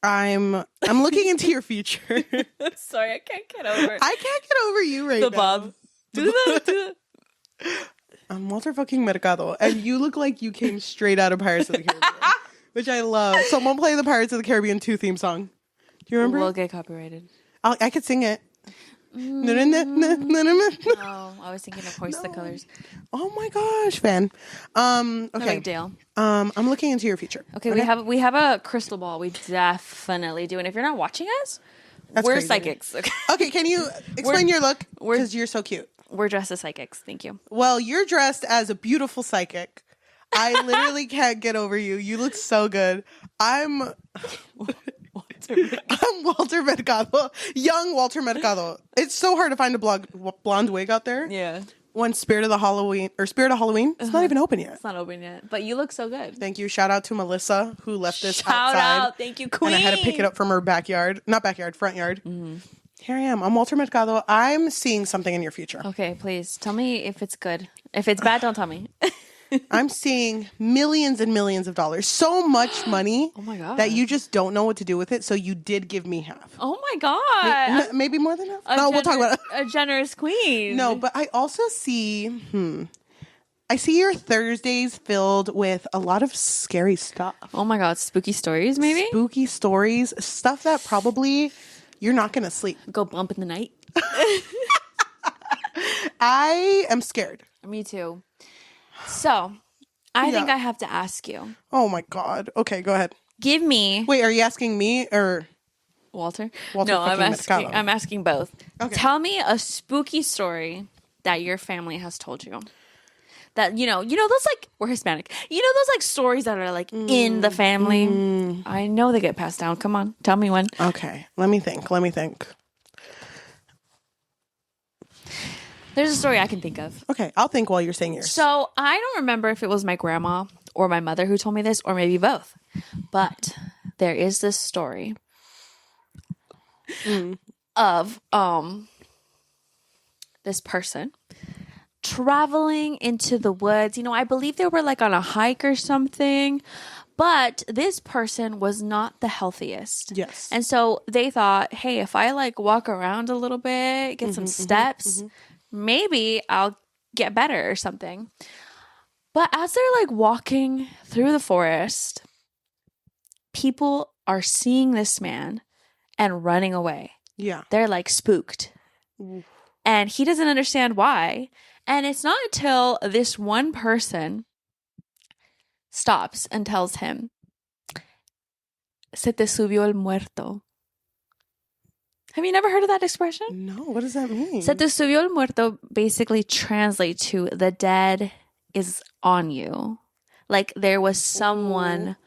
I'm looking into your future. Sorry, I can't get over I can't get over you right the now. Bob. Do that. I'm Walter fucking Mercado, and you look like you came straight out of Pirates of the Caribbean, which I love. Someone play the Pirates of the Caribbean 2 theme song. Do you remember? We'll get copyrighted. I could sing it. No, I was thinking of Hoist the Colors. Oh my gosh, fan. No Okay. big deal. I'm looking into your future. Okay, we have a crystal ball. We definitely do. And if you're not watching us, we're crazy. Psychics. Okay. Okay, can you explain your look? Because you're so cute. We're dressed as psychics. Thank you. Well, you're dressed as a beautiful psychic. I literally can't get over you. You look so good. I'm Walter Mercado. Young Walter Mercado. It's so hard to find a blonde wig out there. Yeah. When Spirit of Halloween, it's not even open yet. It's not open yet. But you look so good. Thank you. Shout out to Melissa who left this Shout outside. out. Thank you, Queen. And I had to pick it up from her backyard. Not backyard, front yard. Mm-hmm. Here I am. I'm Walter Mercado. I'm seeing something in your future. Okay, please. Tell me if it's good. If it's bad, don't tell me. I'm seeing millions and millions of dollars. So much money Oh my God. that you just don't know what to do with it. So you did give me half. Oh my God. Maybe more than half? No, we'll talk about it. A generous queen. No, but I also see, I see your Thursdays filled with a lot of scary stuff. Oh my God. Spooky stories, maybe? Spooky stories, stuff that probably you're not going to sleep. Go bump in the night. I am scared. Me too. So, I think I have to ask you. Oh my God. Okay, go ahead. Give me... Wait, are you asking me or... Walter? Walter No, Mercado. I'm asking both. Okay. Tell me a spooky story that your family has told you. That, you know those like, we're Hispanic. You know those like stories that are like in the family? I know they get passed down. Come on, tell me one. Okay, let me think. There's a story I can think of. Okay, I'll think while you're saying yours. So I don't remember if it was my grandma or my mother who told me this, or maybe both. But there is this story of this person traveling into the woods. I believe they were like on a hike or something. But this person was not the healthiest. Yes. And so they thought, hey, if I like walk around a little bit, get some steps, maybe I'll get better or something. But as they're like walking through the forest, people are seeing this man and running away. Yeah. They're like spooked. And he doesn't understand why. And it's not until this one person stops and tells him, "Se te subió el muerto." Have you never heard of that expression? No, what does that mean? Se te subió el muerto basically translates to the dead is on you. Like there was someone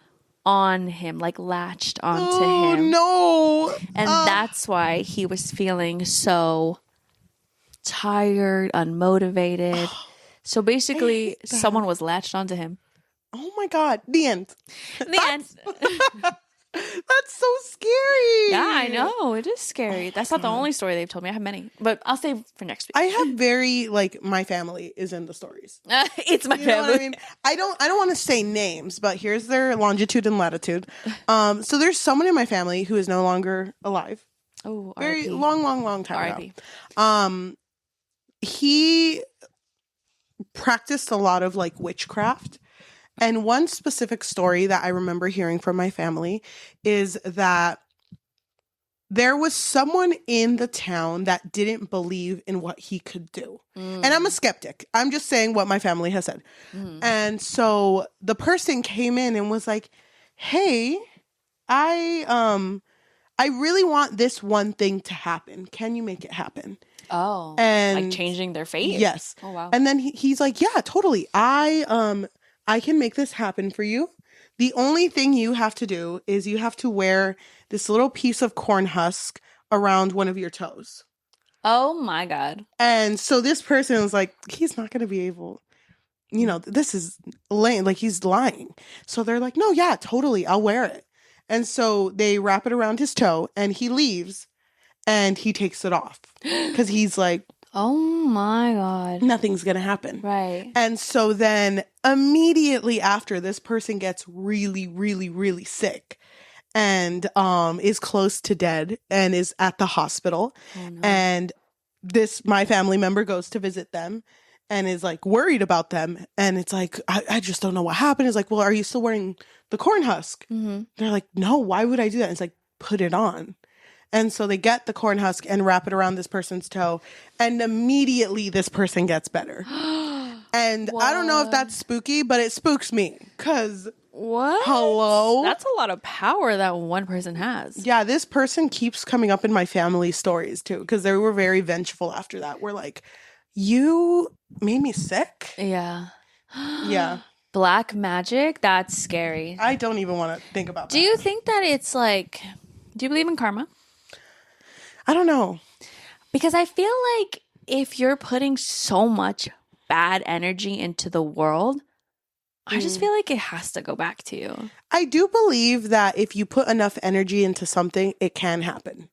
on him, like latched onto him. No. And that's why he was feeling so tired, unmotivated. So basically someone was latched onto him. Oh my God. The end. The end. That's so scary. Yeah, I know. It is scary. That's not the only story they've told me. I have many, but I'll save for next week. I have very, my family is in the stories. It's my You know family. what I mean? I don't want to say names, but here's their longitude and latitude. So there's someone in my family who is no longer alive. Oh, Very R.I.P. long time R.I.P. ago. He practiced a lot of witchcraft. And one specific story that I remember hearing from my family is that there was someone in the town that didn't believe in what he could do. And I'm a skeptic. I'm just saying what my family has said. And so the person came in and was like, "Hey, I really want this one thing to happen. Can you make it happen?" Oh, And like changing their fate? Yes. Oh, wow. And then he's like, "Yeah, totally. I can make this happen for you. The only thing you have to do is you have to wear this little piece of corn husk around one of your toes." Oh my God. And so this person was like, he's not going to be able, this is lame. Like he's lying. So they're like, "No, yeah, totally. I'll wear it." And so they wrap it around his toe and he leaves and he takes it off because he's like, oh my God. nothing's going to happen. Right. And so then immediately after, this person gets really, really, really sick. and is close to dead and is at the hospital. Oh, no. And my family member goes to visit them and is like worried about them. And it's like, I just don't know what happened. It's like, well, are you still wearing the corn husk? Mm-hmm. They're like, no, why would I do that? It's like, put it on. And so they get the corn husk and wrap it around this person's toe. And immediately this person gets better. And I don't know if that's spooky, but it spooks me. Because, what? Hello? That's a lot of power that one person has. Yeah, this person keeps coming up in my family stories too. Because they were very vengeful after that. We're like, you made me sick? Yeah. Yeah. Black magic? That's scary. I don't even want to think about that. Do you think that it's like, do you believe in karma? I don't know. Because I feel like if you're putting so much bad energy into the world, I just feel like it has to go back to you. I do believe that if you put enough energy into something, it can happen.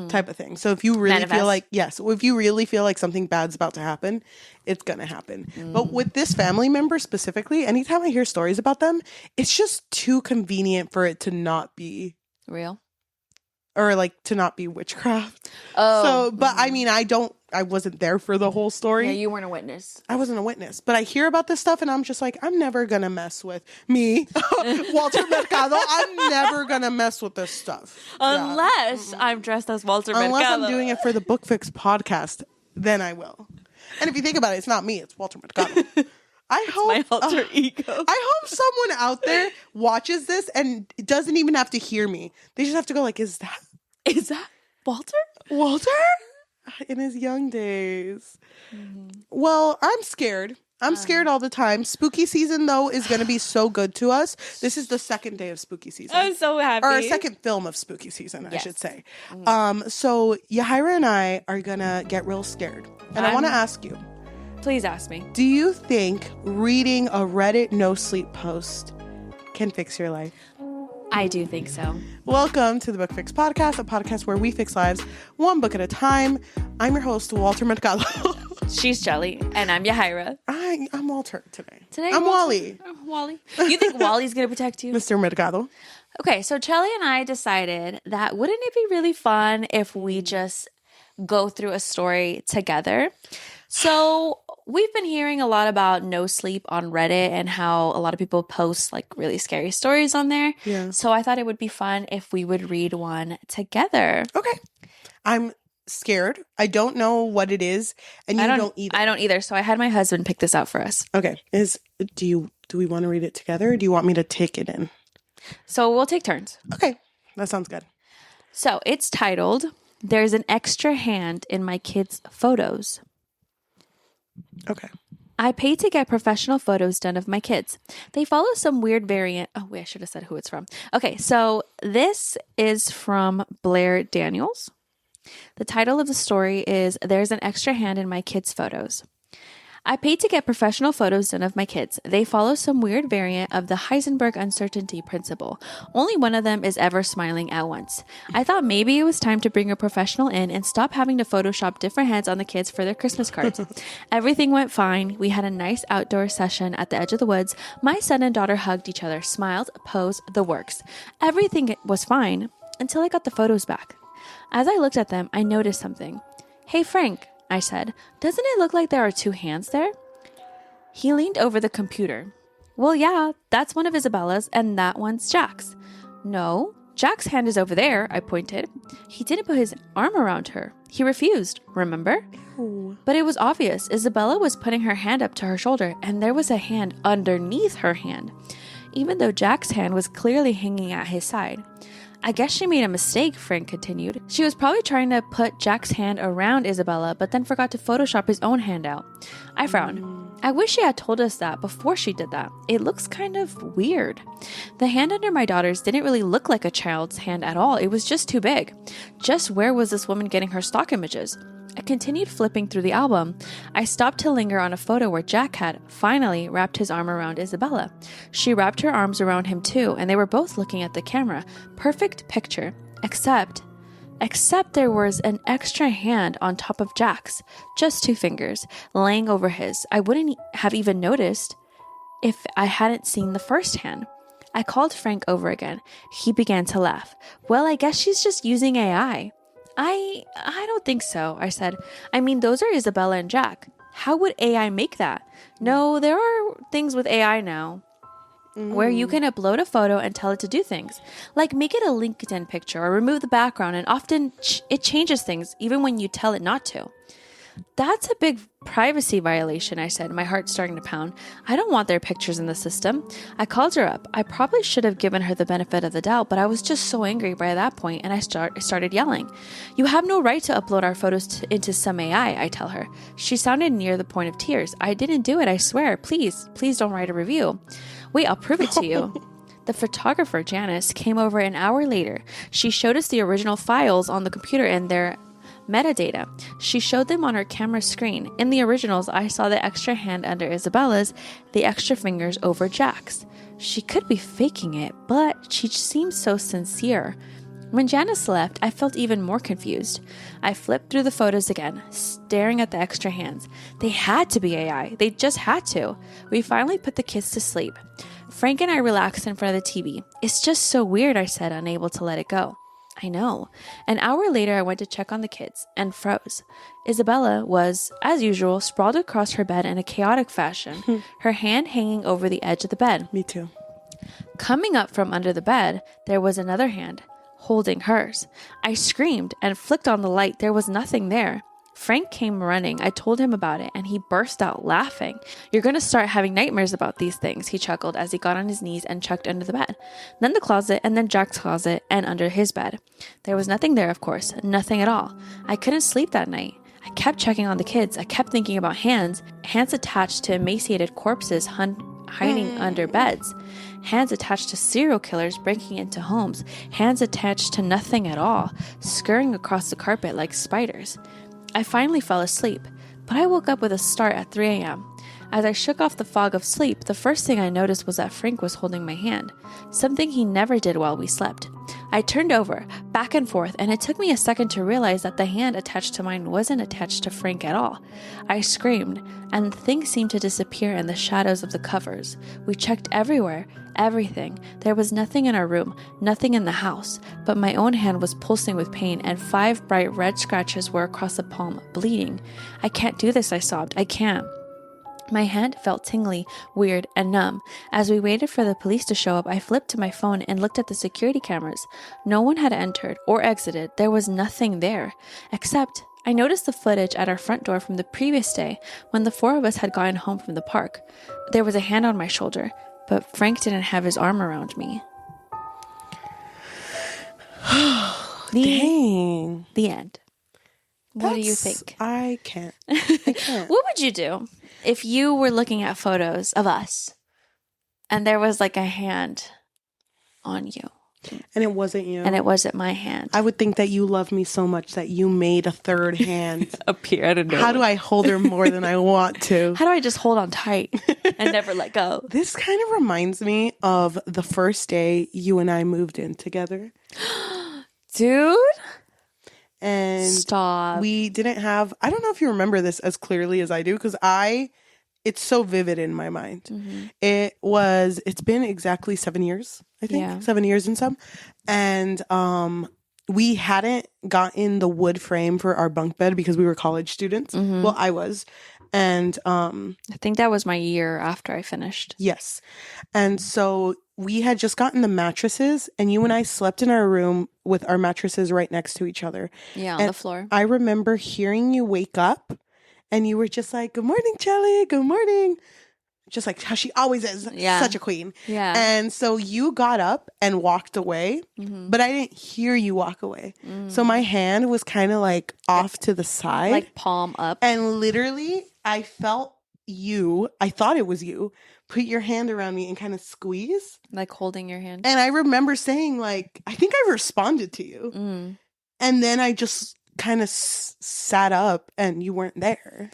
Type of thing. So if you really feel like, if you really feel like something bad's about to happen, it's going to happen. But with this family member specifically, anytime I hear stories about them, it's just too convenient for it to not be real. Or like to not be witchcraft. Oh. So, but I mean, I wasn't there for the whole story. Yeah, you weren't a witness. I wasn't a witness. But I hear about this stuff and I'm just like, I'm never going to mess with me, Walter Mercado. I'm never going to mess with this stuff. Unless I'm dressed as Walter Mercado. Unless I'm doing it for the Book Fix podcast, then I will. And if you think about it, it's not me, it's Walter Mercado. I hope my alter ego. I hope someone out there watches this and doesn't even have to hear me. They just have to go like, is that Walter? Walter? In his young days. Well, I'm scared. I'm scared all the time. Spooky season, though, is going to be so good to us. This is the second day of spooky season. I'm so happy. Or our second film of spooky season, I should say. So Yahaira and I are going to get real scared. And I want to ask you. Please ask me. Do you think reading a Reddit NoSleep post can fix your life? I do think so. Welcome to the Book Fix podcast, a podcast where we fix lives one book at a time. I'm your host, Walter Mercado. She's Jelly, and I'm Yahaira. I'm Walter today. I'm Wally. Wally. You think Wally's going to protect you? Mr. Mercado. Okay, so Chelly and I decided that wouldn't it be really fun if we just go through a story together? So we've been hearing a lot about NoSleep on Reddit and how a lot of people post like really scary stories on there. Yeah. So I thought it would be fun if we would read one together. Okay. I'm scared. I don't know what it is, and you don't either. I don't either. So I had my husband pick this out for us. Okay. Do we want to read it together, or do you want me to take it in? So we'll take turns. Okay. That sounds good. So it's titled, "There's an Extra Hand in My Kids' Photos." Okay. I pay to get professional photos done of my kids. They follow some weird variant. Oh, wait, I should have said who it's from. Okay, so this is from Blair Daniels. The title of the story is "There's an Extra Hand in My Kids' Photos." I paid to get professional photos done of my kids. They follow some weird variant of the Heisenberg uncertainty principle. Only one of them is ever smiling at once. I thought maybe it was time to bring a professional in and stop having to Photoshop different heads on the kids for their Christmas cards. Everything went fine. We had a nice outdoor session at the edge of the woods. My son and daughter hugged each other, smiled, posed, the works. Everything was fine until I got the photos back. As I looked at them, I noticed something. "Hey, Frank," I said, "doesn't it look like there are two hands there?" He leaned over the computer. "Well, yeah, that's one of Isabella's and that one's Jack's." "No, Jack's hand is over there," I pointed. He didn't put his arm around her. He refused, remember? Ooh. But it was obvious. Isabella was putting her hand up to her shoulder, and there was a hand underneath her hand, even though Jack's hand was clearly hanging at his side. "I guess she made a mistake," Frank continued. "She was probably trying to put Jack's hand around Isabella, but then forgot to Photoshop his own hand out." I frowned. I wish she had told us that before she did that. It looks kind of weird. The hand under my daughter's didn't really look like a child's hand at all. It was just too big. Just where was this woman getting her stock images? I continued flipping through the album. I stopped to linger on a photo where Jack had, finally, wrapped his arm around Isabella. She wrapped her arms around him too, and they were both looking at the camera. Perfect picture. Except there was an extra hand on top of Jack's. Just 2 fingers, laying over his. I wouldn't have even noticed if I hadn't seen the first hand. I called Frank over again. He began to laugh. Well, I guess she's just using AI. I don't think so, I said. I mean, those are Isabella and Jack. How would AI make that? No, there are things with AI now where you can upload a photo and tell it to do things. Like make it a LinkedIn picture or remove the background, and often it changes things even when you tell it not to. That's a big privacy violation, I said, my heart starting to pound. I don't want their pictures in the system. I called her up. I probably should have given her the benefit of the doubt, but I was just so angry by that point, and I started yelling. You have no right to upload our photos into some AI, I tell her. She sounded near the point of tears. I didn't do it, I swear. Please don't write a review. Wait, I'll prove it to you. The photographer, Janice, came over an hour later. She showed us the original files on the computer and their metadata. She showed them on her camera screen. In the originals, I saw the extra hand under Isabella's, the extra fingers over Jack's. She could be faking it, but she seemed so sincere. When Janice left, I felt even more confused. I flipped through the photos again, staring at the extra hands. They had to be AI. They just had to. We finally put the kids to sleep. Frank and I relaxed in front of the TV. It's just so weird, I said, unable to let it go. I know. An hour later, I went to check on the kids and froze. Isabella was, as usual, sprawled across her bed in a chaotic fashion, her hand hanging over the edge of the bed. Me too. Coming up from under the bed, there was another hand, holding hers. I screamed and flicked on the light. There was nothing there. Frank came running. I told him about it, and he burst out laughing. You're going to start having nightmares about these things, he chuckled as he got on his knees and checked under the bed. Then the closet, and then Jack's closet, and under his bed. There was nothing there, of course. Nothing at all. I couldn't sleep that night. I kept checking on the kids. I kept thinking about hands attached to emaciated corpses hiding under beds. Hands attached to serial killers breaking into homes. Hands attached to nothing at all, scurrying across the carpet like spiders. I finally fell asleep, but I woke up with a start at 3 a.m. As I shook off the fog of sleep, the first thing I noticed was that Frank was holding my hand, something he never did while we slept. I turned over, back and forth, and it took me a second to realize that the hand attached to mine wasn't attached to Frank at all. I screamed, and the thing seemed to disappear in the shadows of the covers. We checked everywhere, everything. There was nothing in our room, nothing in the house, but my own hand was pulsing with pain, and 5 bright red scratches were across the palm, bleeding. I can't do this, I sobbed. I can't. My hand felt tingly, weird, and numb. As we waited for the police to show up, I flipped to my phone and looked at the security cameras. No one had entered or exited. There was nothing there. Except, I noticed the footage at our front door from the previous day when the 4 of us had gotten home from the park. There was a hand on my shoulder, but Frank didn't have his arm around me. Dang. The end. What do you think? I can't. What would you do if you were looking at photos of us and there was like a hand on you? And it wasn't you. And it wasn't my hand. I would think that you love me so much that you made a third hand appear out of nowhere. How do I hold her more than I want to? How do I just hold on tight and never let go? This kind of reminds me of the first day you and I moved in together. Dude. And stop. We didn't have, I don't know if you remember this as clearly as I do, because it's so vivid in my mind. Mm-hmm. It's been exactly 7 years, I think. Yeah. 7 years and some. And we hadn't gotten the wood frame for our bunk bed because we were college students. Mm-hmm. Well, I was. And I think that was my year after I finished. Yes. And so we had just gotten the mattresses, and you and I slept in our room with our mattresses right next to each other. Yeah, on the floor. I remember hearing you wake up, and you were just like, "Good morning, Chelly. Good morning." Just like how she always is. Yeah. Such a queen. Yeah. And so you got up and walked away, mm-hmm. but I didn't hear you walk away. Mm. So my hand was kind of like off to the side. Like palm up. And literally, I felt you, I thought it was you, put your hand around me and kind of squeeze. Like holding your hand. And I remember saying, like, I think I responded to you. Mm. And then I just kind of sat up and you weren't there.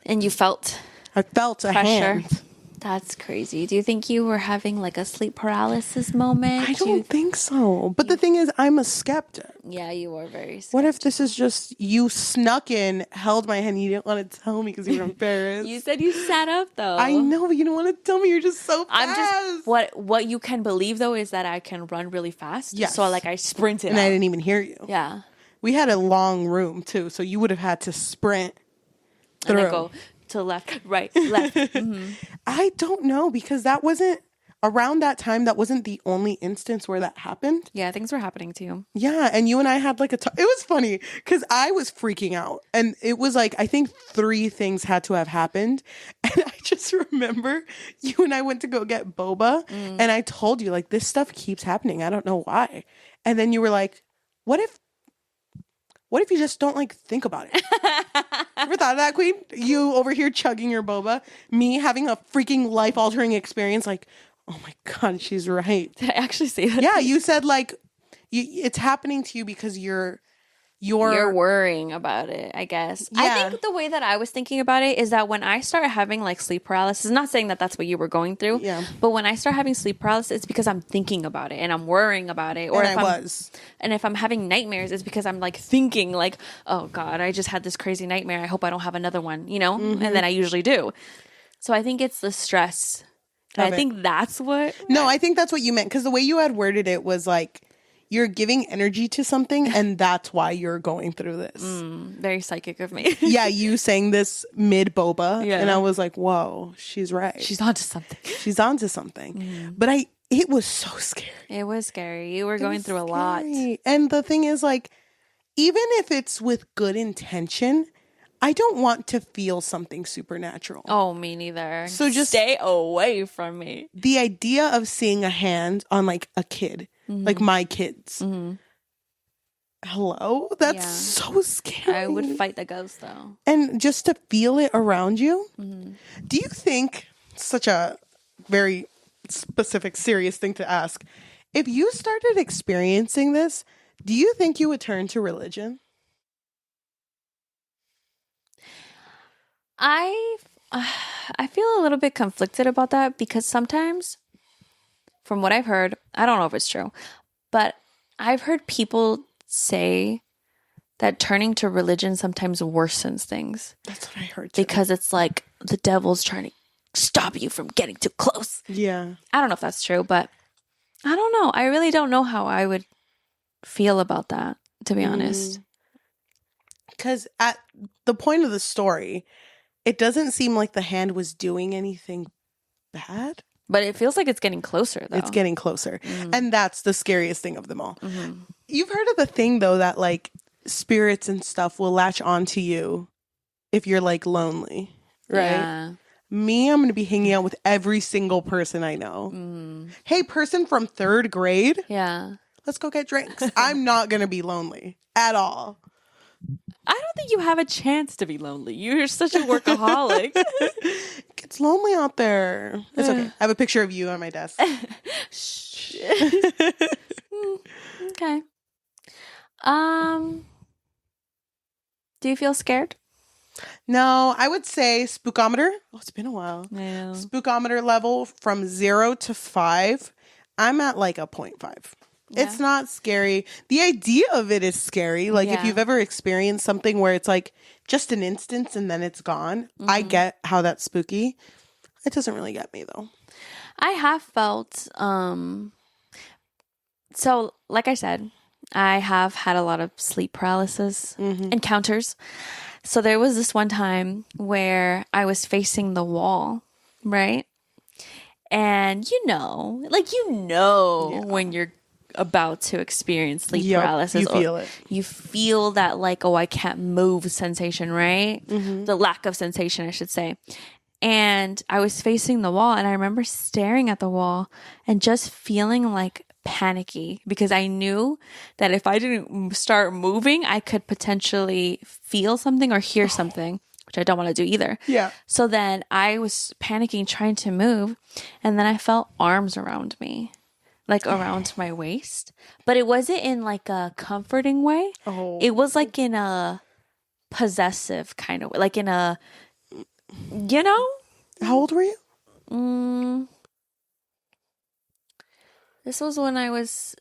And you felt... I felt a pressure. hand. That's crazy. Do you think you were having like a sleep paralysis moment? I don't think so. But the thing is, I'm a skeptic. Yeah, you were very skeptical. What if this is just you snuck in, held my hand, you didn't want to tell me because you were embarrassed? You said you sat up though. I know, but you don't want to tell me. You're just so fast. I'm just what you can believe though is that I can run really fast. Yes. So like I sprinted and out. I didn't even hear you. Yeah. We had a long room too, so you would have had to sprint through. And then go to left, right, left. Mm-hmm. I don't know because that wasn't around that time. That wasn't the only instance where that happened. Yeah, things were happening to you. Yeah, and you and I had like it was funny because I was freaking out, and it was like I think 3 things had to have happened, and I just remember you and I went to go get boba, and I told you like this stuff keeps happening. I don't know why, and then you were like, "What if you just don't like think about it?" Ever thought of that, Queen? You over here chugging your boba, me having a freaking life-altering experience like, oh my God, she's right. Did I actually say that? Yeah, you said like, it's happening to you because you're worrying about it, I guess. Yeah. I think the way that I was thinking about it is that when I start having like sleep paralysis, not saying that that's what you were going through, Yeah. but when I start having sleep paralysis, it's because I'm thinking about it and I'm worrying about it. Or and if I'm having nightmares, it's because I'm like thinking like, oh God, I just had this crazy nightmare. I hope I don't have another one, you know? Mm-hmm. And then I usually do. So I think it's the stress. And I think that's what. No, I think that's what you meant because the way you had worded it was like you're giving energy to something and that's why you're going through this. Very psychic of me. Yeah, you saying this mid boba, Yeah. and I was like, whoa, she's right. She's onto something. She's onto something. But it was so scary. It was scary. You were going through a lot. And the thing is, like, even if it's with good intention, I don't want to feel something supernatural. Oh, me neither. So just stay away from me. The idea of seeing a hand on like a kid, like my kids. Hello? That's so scary. I would fight the ghost though. And just to feel it around you. Do you think, such a very specific, serious thing to ask, if you started experiencing this, do you think you would turn to religion? I feel a little bit conflicted about that because sometimes, from what I've heard, I don't know if it's true, but I've heard people say that turning to religion sometimes worsens things. That's what I heard too. Because it's like the devil's trying to stop you from getting too close. Yeah. I don't know if that's true, but I don't know. I really don't know how I would feel about that, to be honest. Because at the point of the story, it doesn't seem like the hand was doing anything bad. But it feels like it's getting closer, though. It's getting closer. And that's the scariest thing of them all. You've heard of the thing, though, that like spirits and stuff will latch onto you if you're like lonely, right? Yeah. Me, I'm going to be hanging out with every single person I know. Hey, person from 3rd grade, Yeah. let's go get drinks. I'm not going to be lonely at all. I don't think you have a chance to be lonely. You're such a workaholic. It's lonely out there. It's okay. I have a picture of you on my desk. Okay. Do you feel scared? No, I would say spookometer. Oh, it's been a while. No. Spookometer level from 0 to 5. I'm at like a 0.5. Yeah. It's not scary. The idea of it is scary. Like if Yeah. you've ever experienced something where it's like just an instance and then it's gone. I get how that's spooky. It doesn't really get me though. I have felt so like I said, I have had a lot of sleep paralysis encounters. So there was this one time where I was facing the wall, right? And when you're about to experience sleep paralysis. You feel it. You feel that like, oh, I can't move sensation, right? The lack of sensation, I should say. And I was facing the wall and I remember staring at the wall and just feeling like panicky because I knew that if I didn't start moving, I could potentially feel something or hear something, which I don't want to do either. Yeah. So then I was panicking, trying to move, and then I felt arms around me, like around my waist. But it wasn't in like a comforting way. Oh. It was like in a possessive kind of way, like in a, How old were you? This was when I was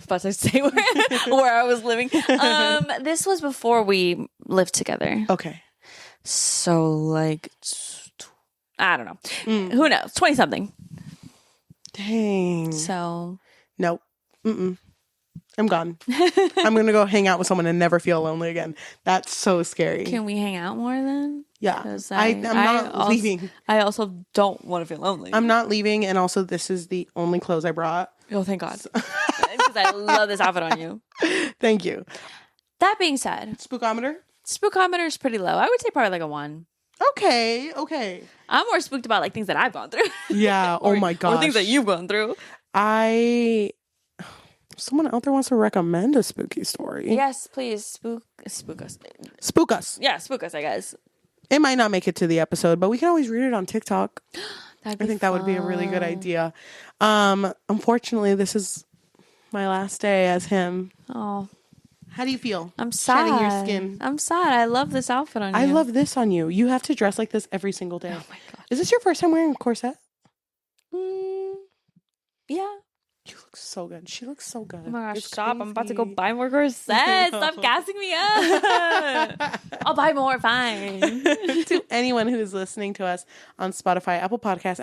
about to say where I was living. This was before we lived together. Okay. So like, I don't know. Who knows? 20 something. Dang. So nope. I'm gone. I'm gonna go hang out with someone and never feel lonely again. That's so scary. Can we hang out more then? Yeah. I'm not leaving. I also don't want to feel lonely. I'm not leaving, and also this is the only clothes I brought. Oh, thank God. Because I love this outfit on you. Thank you. That being said, Spookometer is pretty low. I would say probably like a 1. Okay. I'm more spooked about like things that I've gone through. Yeah. Oh my gosh. Or things that you've gone through. Someone out there wants to recommend a spooky story. Yes, please spook us. Spook us. Yeah, spook us, I guess. It might not make it to the episode, but we can always read it on TikTok. I think that would be a really good idea. Unfortunately, this is my last day as him. Oh. How do you feel? I'm sad. Shedding your skin. I'm sad. I love this outfit on you. I love this on you. You have to dress like this every single day. Oh my God. Is this your first time wearing a corset? Yeah. You look so good. She looks so good. Oh my gosh, It's stop. crazy. I'm about to go buy more corsets. Stop gassing me up. I'll buy more, fine. To anyone who is listening to us on Spotify, Apple Podcasts,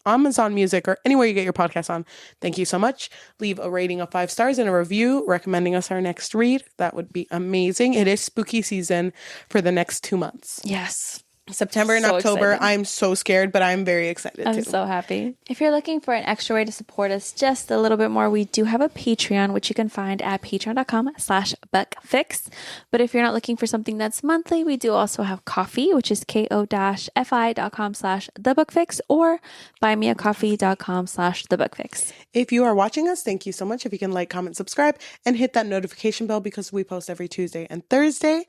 Amazon Music, or anywhere you get your podcasts on, thank you so much. Leave a rating of 5 stars and a review recommending us our next read. That would be amazing. It is spooky season for the next 2 months. Yes. September and October. Excited. I'm so scared, but I'm very excited too. I'm so happy. If you're looking for an extra way to support us just a little bit more, we do have a Patreon, which you can find at patreon.com/buckfix. But if you're not looking for something that's monthly, we do also have Coffee, which is ko-fi.com/thebookfix, or buymeacoffee.com/thebookfix. If you are watching us, thank you so much. If you can like, comment, subscribe, and hit that notification bell because we post every Tuesday and Thursday.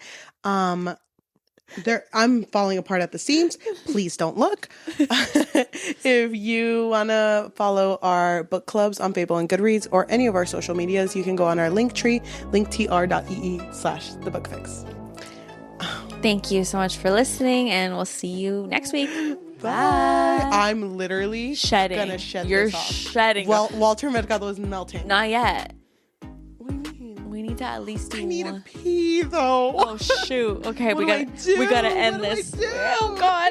I'm falling apart at the seams. Please don't look. If you want to follow our book clubs on Fable and Goodreads or any of our social medias, you can go on our link tree, linktr.ee/thebookfix. Thank you so much for listening, and we'll see you next week. Bye. I'm literally shedding. Gonna shed You're this off. shedding. Well, Walter Mercado is melting. Not yet. What do you mean? We need to at least do I need one. to pee though. Oh shoot. Okay, we gotta end this. Oh God.